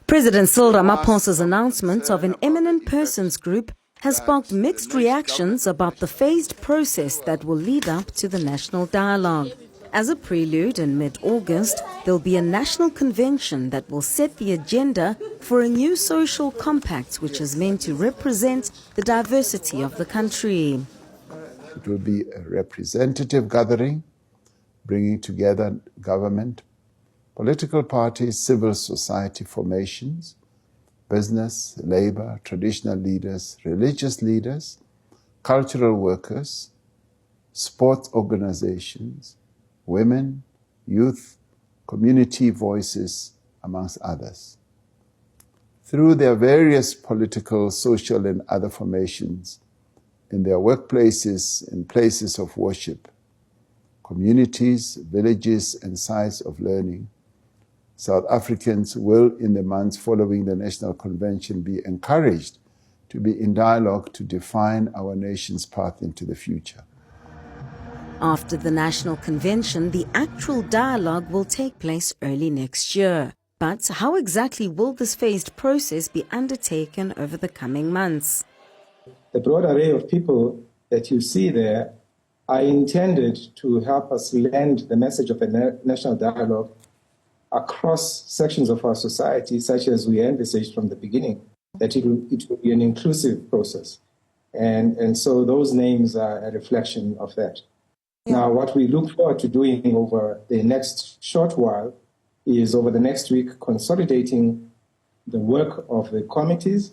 President Cyril Ramaphosa's announcement of an eminent persons group has sparked mixed reactions about the phased process that will lead up to the national dialogue. As a prelude, in mid-August, there'll be a national convention that will set the agenda for a new social compact which is meant to represent the diversity of the country. It will be a representative gathering, bringing together government, political parties, civil society formations, business, labor, traditional leaders, religious leaders, cultural workers, sports organizations, women, youth, community voices, amongst others. Through their various political, social, and other formations, in their workplaces and places of worship, communities, villages, and sites of learning, South Africans will, in the months following the National Convention, be encouraged to be in dialogue to define our nation's path into the future. After the National Convention, the actual dialogue will take place early next year. But how exactly will this phased process be undertaken over the coming months? The broad array of people that you see there are intended to help us land the message of a national dialogue across sections of our society, such as we envisaged from the beginning, that it will be an inclusive process. And so those names are a reflection of that. Now, what we look forward to doing over the next short while is, over the next week, consolidating the work of the committees,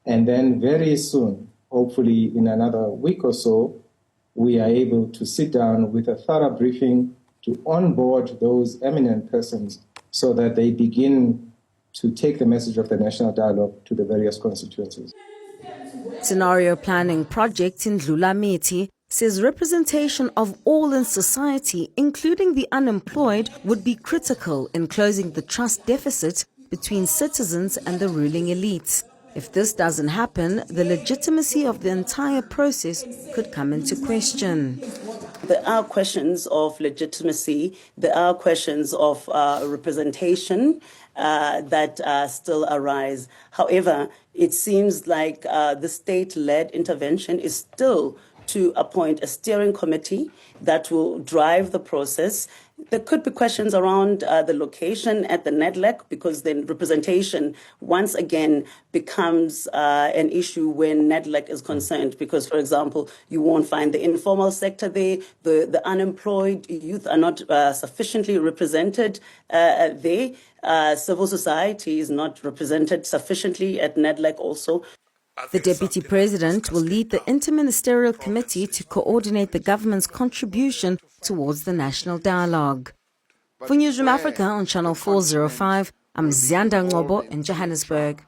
and then very soon, hopefully in another week or so, we are able to sit down with a thorough briefing to onboard those eminent persons so that they begin to take the message of the national dialogue to the various constituencies. Scenario Planning Project in Dlulamiti says representation of all in society, including the unemployed, would be critical in closing the trust deficit between citizens and the ruling elite. If this doesn't happen, the legitimacy of the entire process could come into question. There are questions of legitimacy, there are questions of representation that still arise. However, it seems like the state-led intervention is still to appoint a steering committee that will drive the process. There could be questions around the location at the NEDLEC, because then representation once again becomes an issue when NEDLEC is concerned. Because, for example, you won't find the informal sector there, the unemployed youth are not sufficiently represented there. Civil society is not represented sufficiently at NEDLEC also. The Deputy President will lead the Interministerial Committee to coordinate the government's contribution towards the national dialogue. For Newsroom Africa on Channel 405, I'm Zyanda Ngobo in Johannesburg.